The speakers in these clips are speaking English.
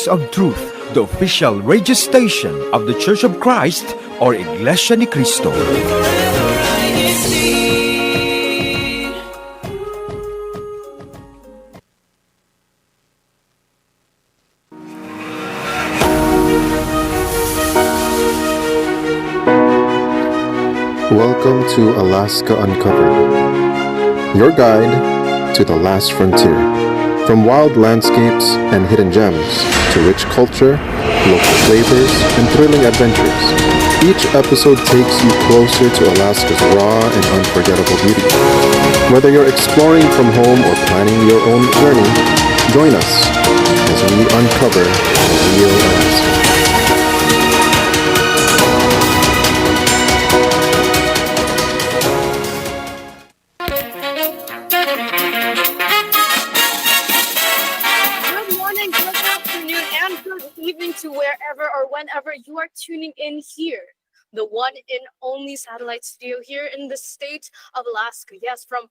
of Truth, the official radio station of the Church of Christ or Iglesia ni Cristo. Welcome to Alaska Uncovered, your guide to the last frontier. From wild landscapes and hidden gems to rich culture, local flavors, and thrilling adventures, each episode takes you closer to Alaska's raw and unforgettable beauty. Whether you're exploring from home or planning your own journey, join us as we uncover the real Alaska. To wherever or whenever you are tuning in here, the one and only satellite studio here in the state of Alaska. Yes, from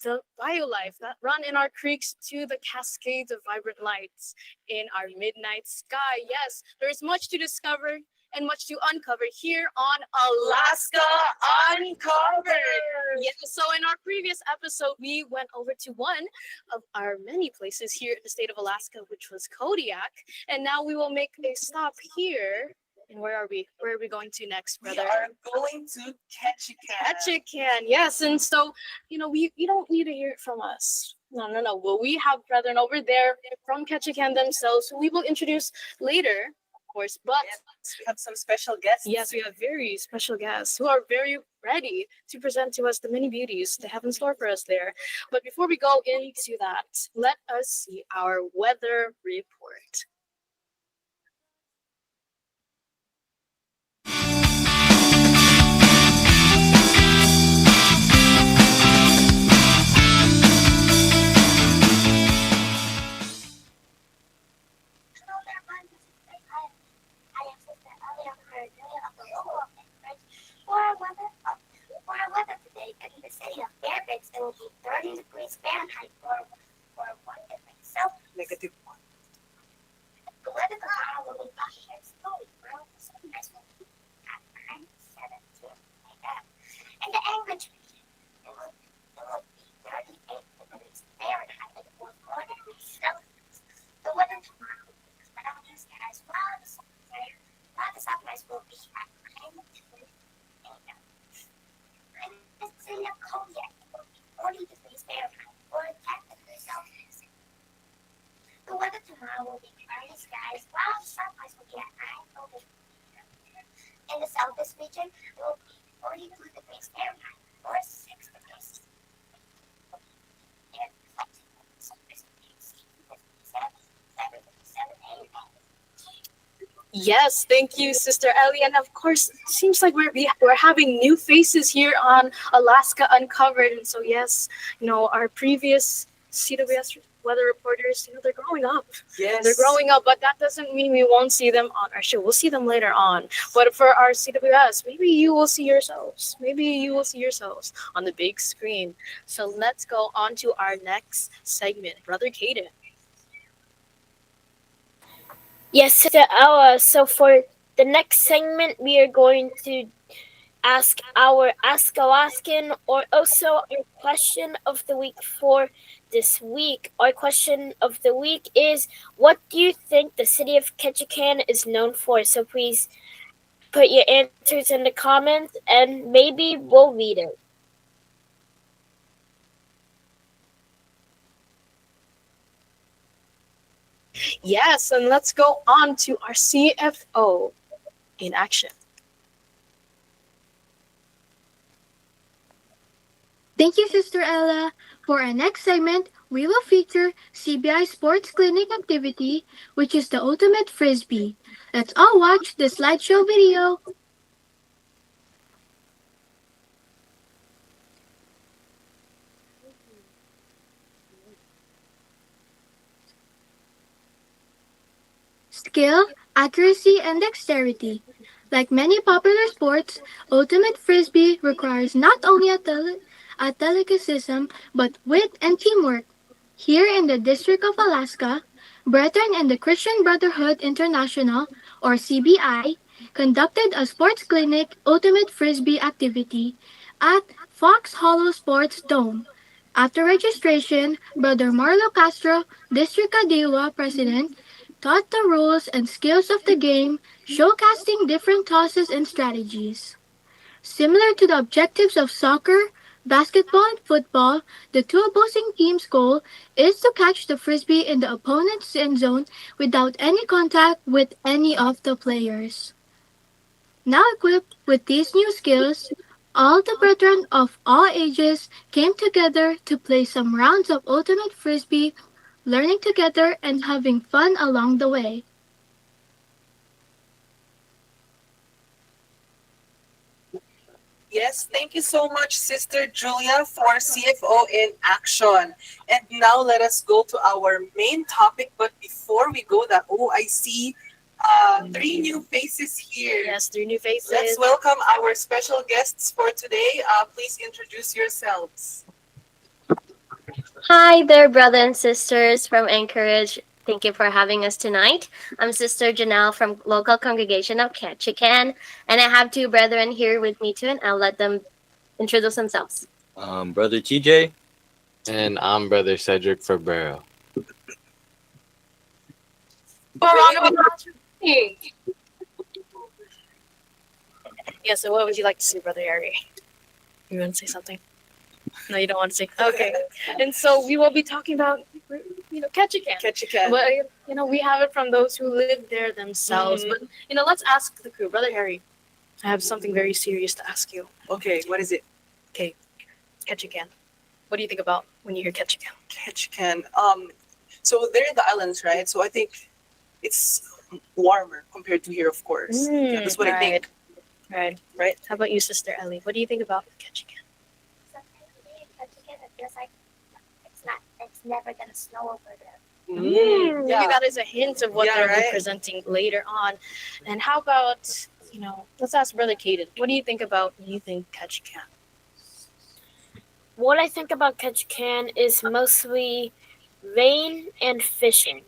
the biolife that run in our creeks to the cascades of vibrant lights in our midnight sky. Yes, there's much to discover and much to uncover here on Alaska Uncovered. Yes, so in our previous episode, we went over to one of our many places here in the state of Alaska, which was Kodiak. And now we will make a stop here. And where are we? Where are we going to next, brother? We are going to Ketchikan. Ketchikan, yes. And so, you don't need to hear it from us. No. Well, we have brethren over there from Ketchikan themselves, who we will introduce later. Course, but yes, we have some special guests. Yes, we have very special guests who are very ready to present to us the many beauties they have in store for us there. But before we go into that, let us see our weather report. For our weather today in the city of Fairbanks, it will be 30 degrees Fahrenheit or 1 degree Celsius. -1. The weather tomorrow will be cloudy and snowy. Sunrise will be at 9:17 a.m. In the Anchorage region, it will be 38 degrees Fahrenheit or 4 degrees Celsius. The weather tomorrow will be cloudy skies while the sunrise will be at 9:20 a.m. In the city of Kodiak, it will be 40 degrees Fahrenheit or 10 degrees Celsius. The weather tomorrow will be cloudy skies while the sunrise will be at 9:20 a.m. In the Southeast region, it will be 42 degrees Fahrenheit or 6 degrees Celsius. Yes, thank you, Sister Ellie. And of course, it seems like we're having new faces here on Alaska Uncovered. And so, yes, our previous CWS weather reporters, they're growing up. Yes. They're growing up, but that doesn't mean we won't see them on our show. We'll see them later on. But for our CWS, maybe you will see yourselves. Maybe you will see yourselves on the big screen. So let's go on to our next segment. Brother Caden. Yes, Sister Ella. So for the next segment, we are going to ask our Ask Alaskan or also our question of the week for this week. Our question of the week is, what do you think the city of Ketchikan is known for? So please put your answers in the comments and maybe we'll read it. Yes, and let's go on to our CFO in action. Thank you, Sister Ella. For our next segment, we will feature CBI Sports Clinic activity, which is the ultimate frisbee. Let's all watch the slideshow video. Skill, accuracy, and dexterity. Like many popular sports, ultimate frisbee requires not only athleticism but wit and teamwork. Here in the District of Alaska, Brethren in the Christian Brotherhood International, or CBI, conducted a sports clinic ultimate frisbee activity at Fox Hollow Sports Dome. After registration, Brother Marlo Castro, District Kadiwa President, taught the rules and skills of the game, showcasing different tosses and strategies. Similar to the objectives of soccer, basketball, and football, the two opposing teams' goal is to catch the frisbee in the opponent's end zone without any contact with any of the players. Now equipped with these new skills, all the brethren of all ages came together to play some rounds of ultimate frisbee, learning together and having fun along the way. Yes, thank you so much, Sister Julia, for CFO in action. And now let us go to our main topic. But before we go, I see three new faces here. Yes, three new faces. Let's welcome our special guests for today. Please introduce yourselves. Hi there, brothers and sisters from INCRadio. Thank you for having us tonight. I'm Sister Janelle from local congregation of Ketchikan, and I have two brethren here with me too, and I'll let them introduce themselves. Brother TJ. And I'm Brother Cedric Fabrero. Yeah, so what would you like to say, Brother Harry? You want to say something? No, you don't want to say. Okay. And so we will be talking about, Ketchikan. Ketchikan. But, we have it from those who live there themselves. But, let's ask the crew. Brother Harry, I have something very serious to ask you. Okay, what is it? Okay, Ketchikan. What do you think about when you hear Ketchikan? Ketchikan. So they're in the islands, right? So I think it's warmer compared to here, of course. Yeah, that's what I think. Right. How about you, Sister Ellie? What do you think about Ketchikan? It feels like it's never gonna snow over there. Maybe that is a hint of what they'll be presenting later on. And how about, let's ask Brother Caden. What do you think about when you think Ketchikan? What I think about Ketchikan is mostly rain and fishing.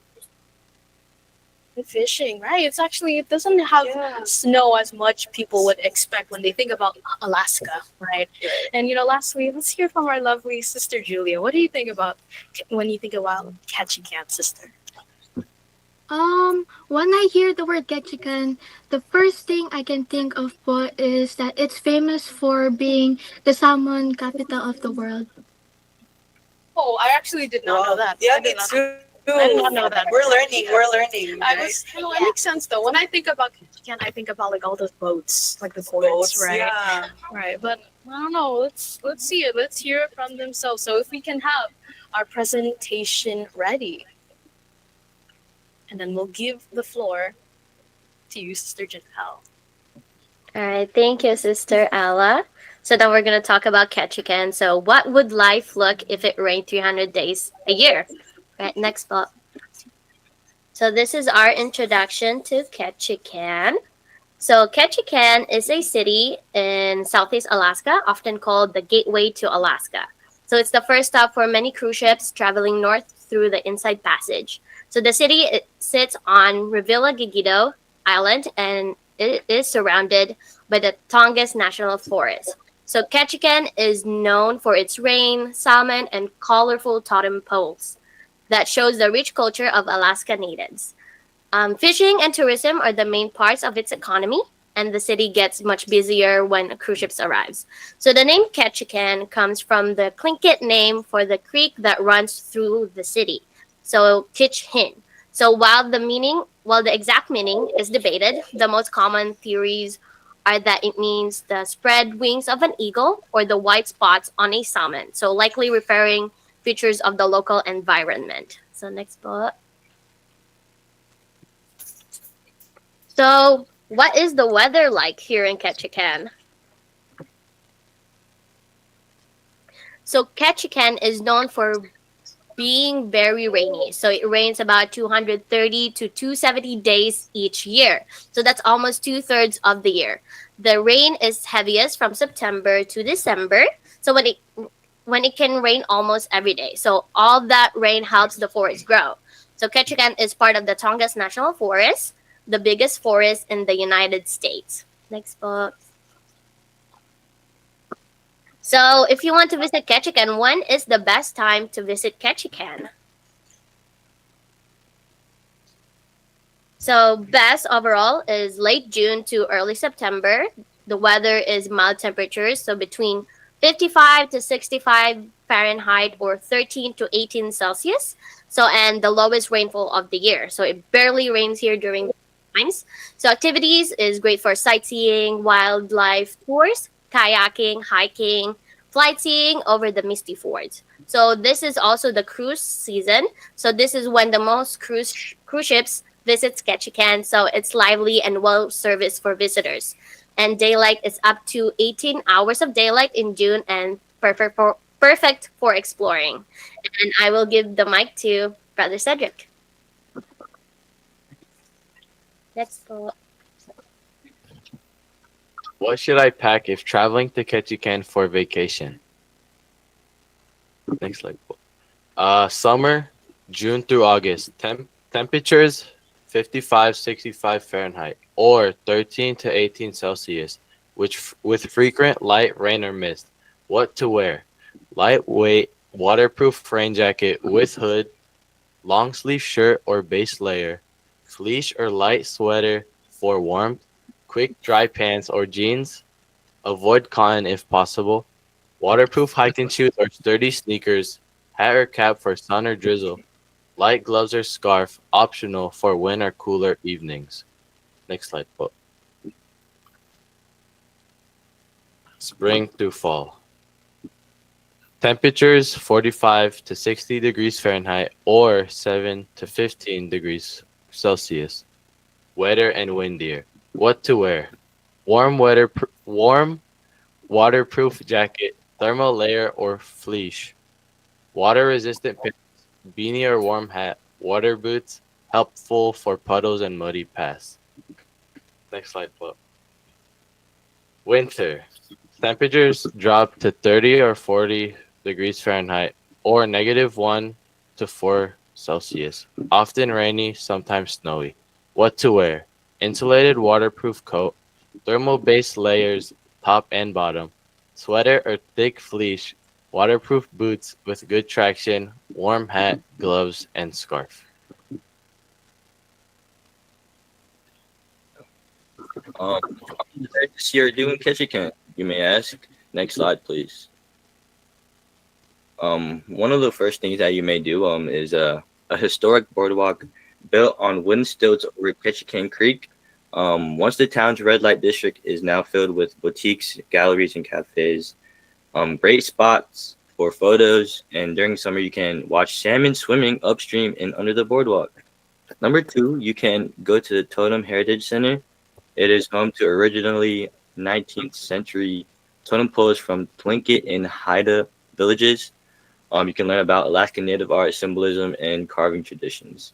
Fishing, right? It doesn't have snow as much people would expect when they think about Alaska, right? And lastly, let's hear from our lovely Sister Julia. What do you think about when you think about Ketchikan, sister? When I hear the word Ketchikan, the first thing I can think of is that it's famous for being the salmon capital of the world. Oh, I actually did not know that. Yeah, me too. I did not know that. We're learning. It makes sense though. When I think about Ketchikan, I think about like all those boats, like the boats, right? Yeah. Right. But I don't know. Let's see it. Let's hear it from themselves. So if we can have our presentation ready, and then we'll give the floor to you, Sister Janelle. All right, thank you, Sister Ella. So now we're going to talk about Ketchikan. So what would life look if it rained 300 days a year? Right, next spot. So this is our introduction to Ketchikan. So Ketchikan is a city in Southeast Alaska, often called the gateway to Alaska. So it's the first stop for many cruise ships traveling north through the Inside Passage. So the city sits on Revilla-Gigido Island, and it is surrounded by the Tongass National Forest. So Ketchikan is known for its rain, salmon, and colorful totem poles that shows the rich culture of Alaska natives. Fishing and tourism are the main parts of its economy, and the city gets much busier when a cruise ship arrives. So the name Ketchikan comes from the Tlingit name for the creek that runs through the city. So Kitchin. So while the exact meaning is debated, the most common theories are that it means the spread wings of an eagle or the white spots on a salmon. So likely referring features of the local environment. So next bullet. So what is the weather like here in Ketchikan? So Ketchikan is known for being very rainy. So it rains about 230 to 270 days each year. So that's almost 2/3 of the year. The rain is heaviest from September to December. So when it can rain almost every day. So all that rain helps the forest grow. So Ketchikan is part of the Tongass National Forest, the biggest forest in the United States. Next book. So if you want to visit Ketchikan, when is the best time to visit Ketchikan? So best overall is late June to early September. The weather is mild temperatures, so between 55 to 65 Fahrenheit or 13 to 18 Celsius. So and the lowest rainfall of the year. So it barely rains here during times. So activities is great for sightseeing, wildlife tours, kayaking, hiking, flight seeing over the misty fords. So this is also the cruise season. So this is when the most cruise ships visits Ketchikan, so it's lively and well serviced for visitors. And daylight is up to 18 hours of daylight in June and perfect for exploring. And I will give the mic to Brother Cedric. Let's go. What should I pack if traveling to Ketchikan for vacation? Next slide. Summer, June through August. Temperatures 55-65 Fahrenheit or 13 to 18 Celsius, which with frequent light rain or mist. What to wear? Lightweight, waterproof rain jacket with hood, long sleeve shirt or base layer, fleece or light sweater for warmth, quick dry pants or jeans. Avoid cotton if possible. Waterproof hiking shoes or sturdy sneakers, hat or cap for sun or drizzle. Light gloves or scarf, optional for wind or cooler evenings. Next slide, Paul. Spring through fall. Temperatures 45 to 60 degrees Fahrenheit or 7 to 15 degrees Celsius. Wetter and windier. What to wear? Warm waterproof jacket, thermal layer or fleece. Water resistant pants, beanie or warm hat, water boots, helpful for puddles and muddy paths. Next slide, Paul. Winter. Temperatures drop to 30 or 40 degrees Fahrenheit or -1 to 4 Celsius. Often rainy, sometimes snowy. What to wear? Insulated waterproof coat, thermal base layers top and bottom, sweater or thick fleece, waterproof boots with good traction, warm hat, gloves, and scarf. What did you like to see or do in Ketchikan, you may ask? Next slide, please. One of the first things that you may do is a historic boardwalk built on wooden stilts over Ketchikan Creek. Once the town's red light district is now filled with boutiques, galleries, and cafes. Great spots for photos, and during summer you can watch salmon swimming upstream and under the boardwalk. Number 2, you can go to the Totem Heritage Center. It is home to originally 19th century totem poles from Tlingit and Haida villages. You can learn about Alaskan Native art, symbolism, and carving traditions.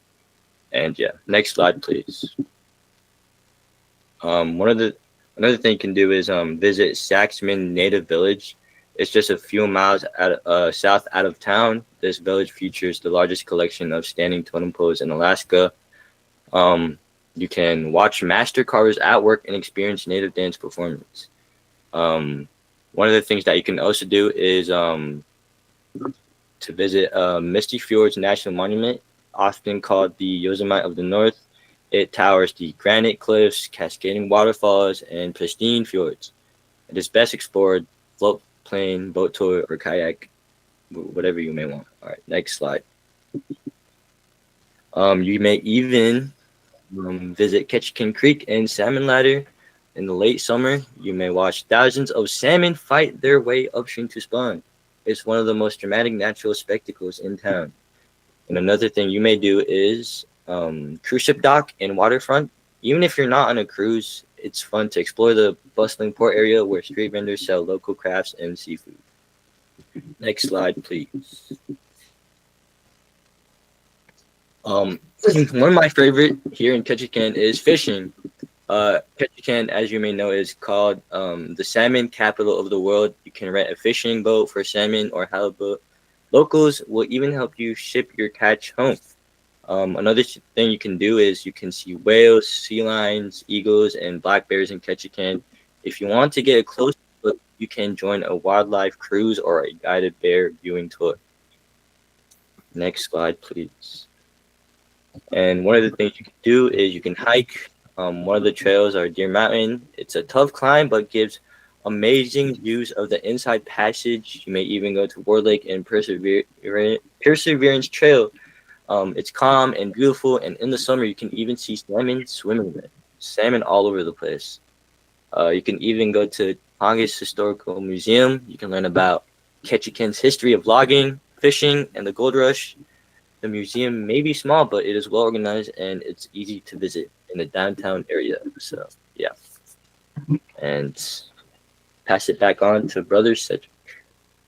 And yeah, next slide, please. Another thing you can do is visit Saxman Native Village. It's just a few miles south out of town. This village features the largest collection of standing totem poles in Alaska. You can watch master carvers at work and experience native dance performance. One of the things that you can also do is to visit Misty Fjords National Monument, often called the Yosemite of the North. It towers the granite cliffs, cascading waterfalls, and pristine fjords. It is best explored float plane, boat tour, or kayak, whatever you may want. All right, next slide. You may even visit Ketchikan Creek and Salmon Ladder. In the late summer, you may watch thousands of salmon fight their way upstream to spawn. It's one of the most dramatic natural spectacles in town. And another thing you may do is cruise ship dock and waterfront. Even if you're not on a cruise, it's fun to explore the bustling port area where street vendors sell local crafts and seafood. Next slide, please. One of my favorite here in Ketchikan is fishing. Ketchikan, as you may know, is called the salmon capital of the world. You can rent a fishing boat for salmon or halibut. Locals will even help you ship your catch home. Another thing you can do is you can see whales, sea lions, eagles, and black bears in Ketchikan. If you want to get a close look, you can join a wildlife cruise or a guided bear viewing tour. Next slide, please. And one of the things you can do is you can hike. One of the trails are Deer Mountain. It's a tough climb, but gives amazing views of the inside passage. You may even go to Ward Lake and Perseverance Trail. It's calm and beautiful, and in the summer you can even see salmon swimming there. Salmon all over the place. You can even go to Tongass Historical Museum. You can learn about Ketchikan's history of logging, fishing, and the gold rush. The museum may be small, but it is well organized and it's easy to visit in the downtown area. So, yeah. And pass it back on to Brother Cedric.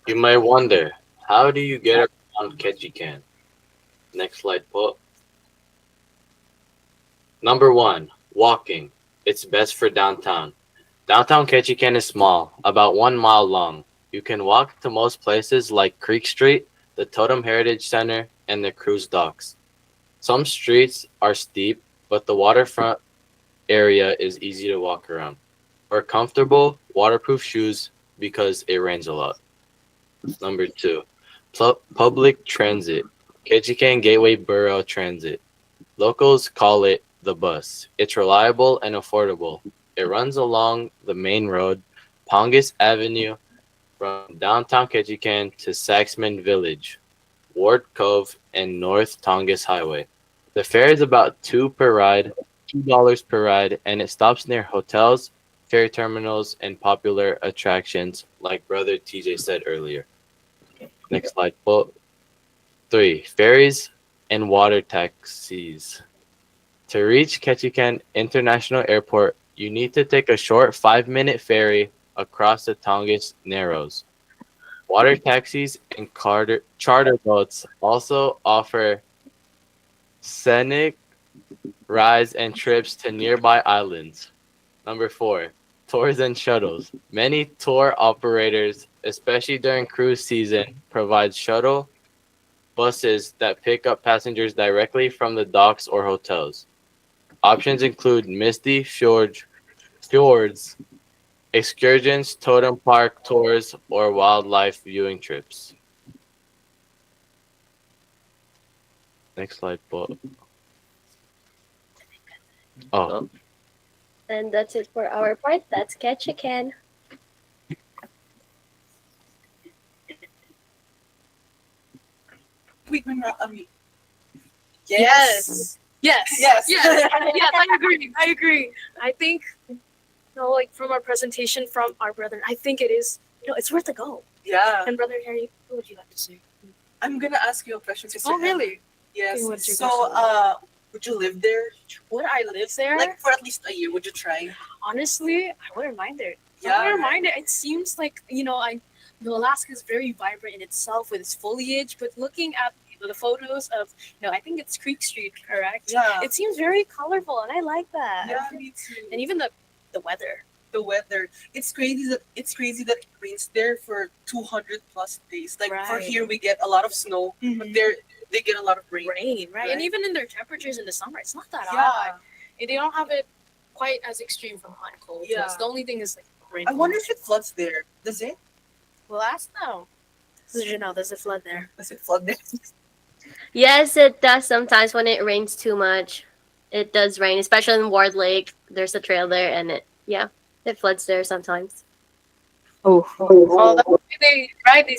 You may wonder, how do you get around Ketchikan? Next slide, po. Number 1, walking. It's best for downtown. Downtown Ketchikan is small, about 1 mile long. You can walk to most places like Creek Street, the Totem Heritage Center, and the cruise docks. Some streets are steep, but the waterfront area is easy to walk around. Wear comfortable, waterproof shoes because it rains a lot. Number 2, public transit. Ketchikan Gateway Borough Transit. Locals call it the bus. It's reliable and affordable. It runs along the main road, Tongass Avenue, from downtown Ketchikan to Saxman Village, Ward Cove, and North Tongass Highway. The fare is about $2 per ride, and it stops near hotels, ferry terminals, and popular attractions, like Brother TJ said earlier. Next slide, Paul. 3, ferries and water taxis. To reach Ketchikan International Airport, you need to take a short 5-minute ferry across the Tongass Narrows. Water taxis and charter boats also offer scenic rides and trips to nearby islands. Number 4, tours and shuttles. Many tour operators, especially during cruise season, provide shuttle buses that pick up passengers directly from the docks or hotels. Options include misty fjords, excursions, totem park tours, or wildlife viewing trips. Next slide, Paul. Oh, And that's it for our part. That's Ketchikan. Yes. Yes. Yes. Yes. Yes. I agree. I agree. I think, like from our presentation from our brother, I think it is. It's worth a go. Yeah. And brother Harry, what would you like to say? I'm gonna ask you a question, Sister. Oh, really? Yes. Okay, what's your So, question? would you live there? Would I live there? Like for at least a year? Would you try? Honestly, I wouldn't mind it. Yeah. I wouldn't mind it. It seems like Alaska is very vibrant in itself with its foliage. But looking at the photos of I think it's Creek Street, correct? Yeah. It seems very colorful, and I like that. Yeah, me too. And even the weather. The weather. It's crazy that it rains there for 200 plus days. Like for Right. here, we get a lot of snow, but they get a lot of rain. Rain, right? And Right. even in their temperatures in the summer, it's not that Yeah. hot. And they don't have it quite as extreme from hot and cold. Yeah. The only thing is like rain. I wonder if it floods there. Does it? We'll ask them. Did you know there's a flood there? Does it flood there? Yes, it does sometimes when it rains too much. It does rain, especially in Ward Lake. There's a trail there, and it floods there sometimes. Oh, that's why they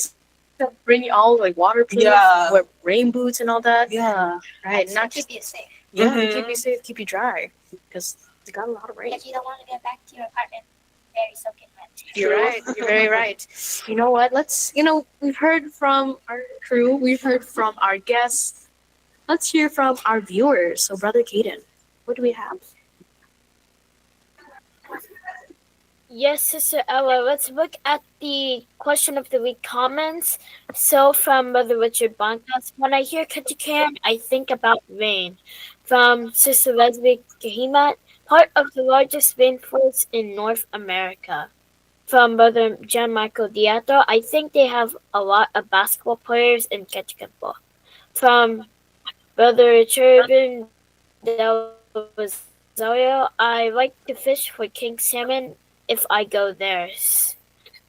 bring you all like waterproof, Yeah. wear rain boots and all that. Yeah. Right. Not keep just you safe. keep you safe, keep you dry, because they got a lot of rain. Because you don't want to get back to your apartment very soaking wet. You're right. You're very right. You know what? We've heard from our crew. We've heard from our guests. Let's hear from our viewers. So, Brother Caden, what do we have? Yes, Sister Ella, let's look at the question of the week comments. So from Brother Richard Bancas, when I hear Ketchikan, I think about rain. From Sister Leslie Kahimat, part of the largest rainforest in North America. From Brother John Michael Diato, I think they have a lot of basketball players in Ketchikan po. From Brother Cherubin Delvazario, I like to fish for king salmon if I go there.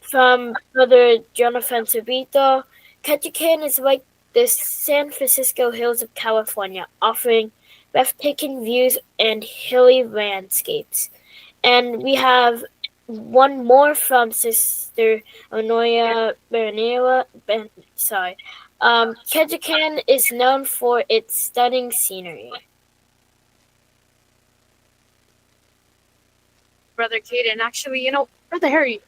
From Brother Jonathan Subito, Ketchikan is like the San Francisco hills of California, offering breathtaking views and hilly landscapes. And we have one more from Sister Onoya Bernila. Ketchikan is known for its stunning scenery. Brother Kaden. Actually, Brother Harry,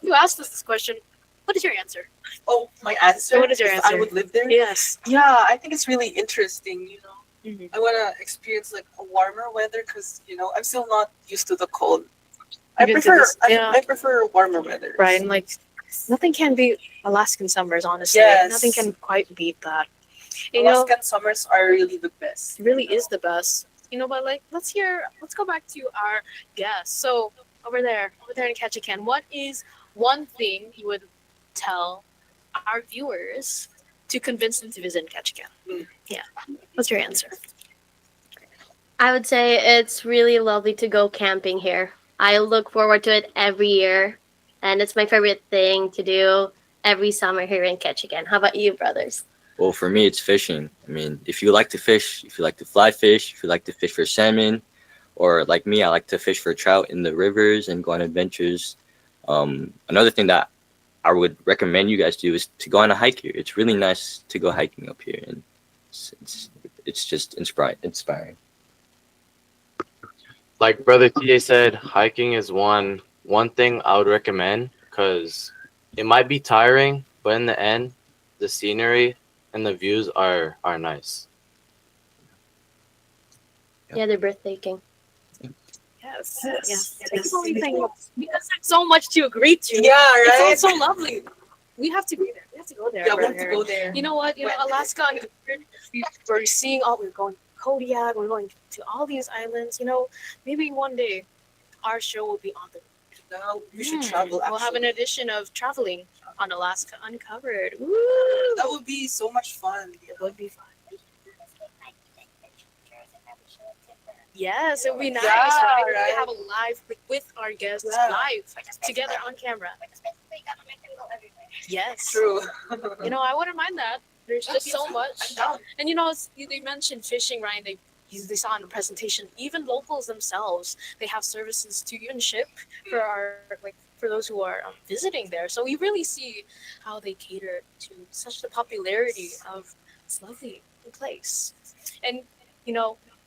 you asked us this question. What is your answer? Oh, my answer? What is your If I answer? would live there? Yes. Yeah, I think it's really interesting, Mhm. I want to experience like a warmer weather because, I'm still not used to the cold. I Even to prefer this- yeah. I prefer warmer weather. Right, and like nothing can beat Alaskan summers, honestly. Yes. Nothing can quite beat that. And, Alaskan summers are really the best. it really is the best. But like let's go back to our guest. So over there in Ketchikan, what is one thing you would tell our viewers to convince them to visit Ketchikan? Yeah. What's your answer? I would say it's really lovely to go camping here. I look forward to it every year, and it's my favorite thing to do every summer here in Ketchikan. How about you, brothers? Well, for me, it's fishing. I mean, if you like to fish, if you like to fly fish, if you like to fish for salmon, or like me, I like to fish for trout in the rivers and go on adventures. Another thing that I would recommend you guys do is to go on a hike here. It's really nice to go hiking up here, and it's just inspiring. Like Brother TJ said, hiking is one thing I would recommend because it might be tiring, but in the end, the scenery and the views are nice. Yeah, they're breathtaking. Yes. Yes. It's the only thing because there's so much to agree to. Yeah, right? It's all so lovely. We have to be there. We have to go there. Yeah, we have to brother. go there. You know what? Alaska, we're seeing all, we're going to Kodiak, we're going to all these islands. Maybe one day our show will be on the. Now we should travel. We'll have an actually. edition of traveling on Alaska Uncovered. Woo! That would be so much fun. It would be fun. Yes, it would be nice, Yeah, right? We right. have a live with our guests Yeah. live together on camera. Yes. True. I wouldn't mind that. There's just so much. I'm down. And they mentioned fishing, right? They saw in the presentation, even locals themselves, they have services to even ship for those who are visiting there. So we really see how they cater to such the popularity of this lovely place. And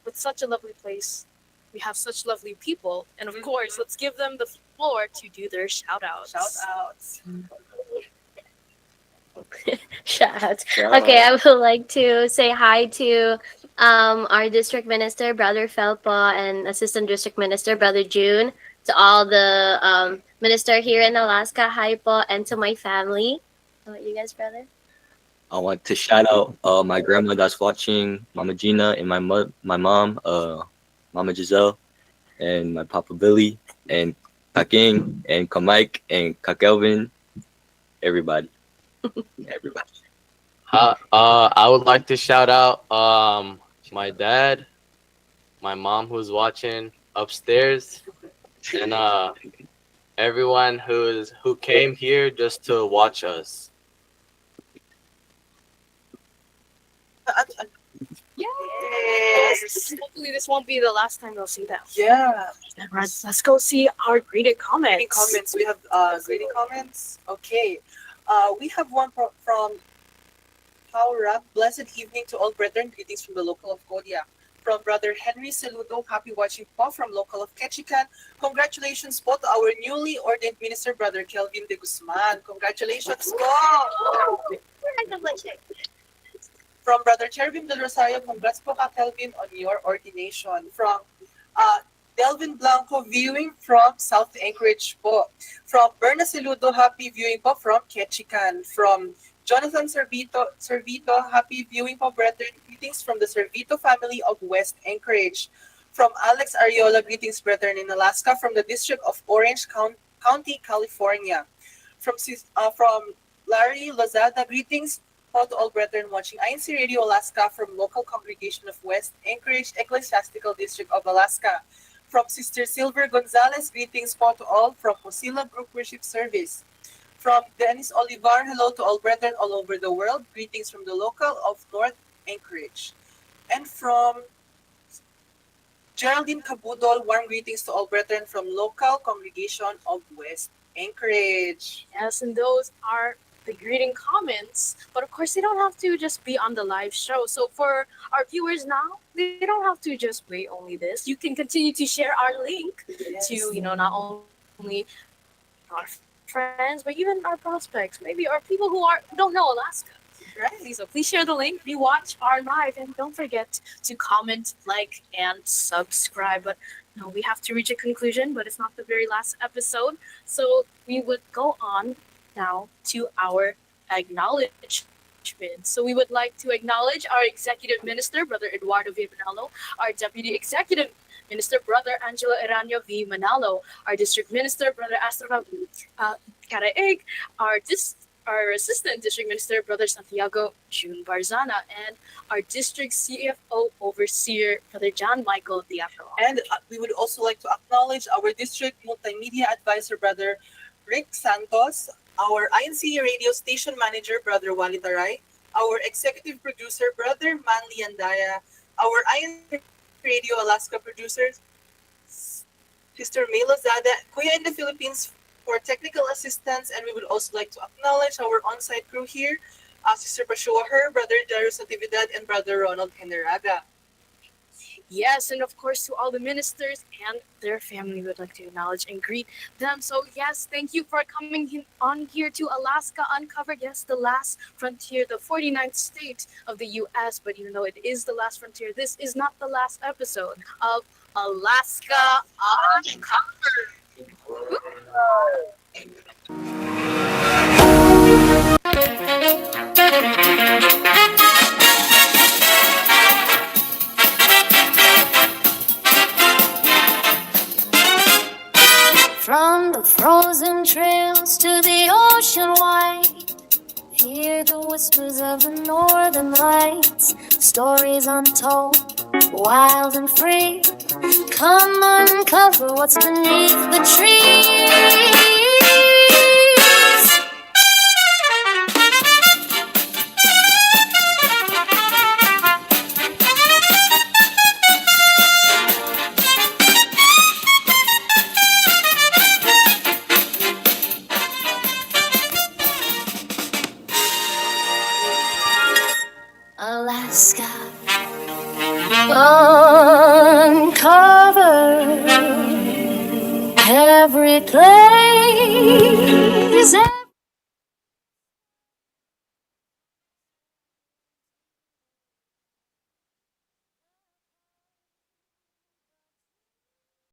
with such a lovely place, we have such lovely people, and of course, let's give them the floor to do their shout outs. Shout outs. Shout out. Okay, I would like to say hi to our district minister, Brother Felpa, and assistant district minister, Brother June, to all the minister here in Alaska, hi po, and to my family. How about you guys, brother? I want to shout out my grandma that's watching, Mama Gina, and my mom, Mama Giselle, and my Papa Billy, and Kaking, and Kamike, and Kakelvin, everybody. Everybody. I would like to shout out my dad, my mom who's watching upstairs, and everyone who came here just to watch us. Yes. Hopefully, this won't be the last time they'll see them. Yeah. And let's go see our greeted comments. Greeting comments. We have greeting comments. Okay. We have one from Power Up. Blessed evening to all brethren. Greetings from the local of Kodiak. From Brother Henry Saludo. Happy watching po from local of Ketchikan. Congratulations po to our newly ordained minister, Brother Kelvin de Guzman. Congratulations po. From Brother Cherubim del Rosario, congrats po ka, Kelvin, on your ordination. From Delvin Blanco, viewing from South Anchorage po. From Berna Saludo, happy viewing po from Ketchikan. From Jonathan Servito, happy viewing po, brethren. Greetings from the Servito family of West Anchorage. From Alex Ariola, greetings, brethren, in Alaska, from the District of Orange County, California. From Larry Lozada, greetings po to all brethren watching INCRadio Alaska from local congregation of West Anchorage Ecclesiastical District of Alaska. From Sister Silver Gonzalez, greetings po to all from Mozilla Group Worship Service. From Dennis Olivar, hello to all brethren all over the world. Greetings from the local of North Anchorage. And from Geraldine Cabudol, warm greetings to all brethren from local congregation of West Anchorage. Yes, and those are the greeting comments. But of course, they don't have to just be on the live show. So for our viewers now, they don't have to just play only this. You can continue to share our link to, not only our friends, but even our prospects, maybe our people who don't know Alaska. Right. So please share the link, rewatch our live, and don't forget to comment, like, and subscribe. But no, we have to reach a conclusion, but it's not the very last episode. So we would go on now to our acknowledgements. So we would like to acknowledge our Executive Minister, Brother Eduardo V. Manalo, our Deputy Executive Minister, Brother Angelo Eranio V. Manalo, our District Minister, Brother Astro Caraeg, our Assistant District Minister, Brother Santiago June Barzana, and our District CFO Overseer, Brother John Michael Diaco. And we would also like to acknowledge our District Multimedia Advisor, Brother Rick Santos, our INC Radio Station Manager, Brother Wally Taray, our Executive Producer, Brother Manly Andaya, our INC Radio Alaska Producers, Sister May Lozada, Kuya in the Philippines, for technical assistance, and we would also like to acknowledge our on-site crew here, Sister Pashua Her, Brother Darius Natividad, and Brother Ronald Heneraga. Yes, and of course to all the ministers and their family, we would like to acknowledge and greet them. So yes, thank you for coming on here to Alaska Uncovered. Yes, the last frontier, the 49th state of the U.S. But even though it is the last frontier, this is not the last episode of Alaska Uncovered. From the frozen trails to the ocean wide, hear the whispers of the northern lights, stories untold, wild and free. Come uncover what's beneath the trees. Alaska Uncover every place.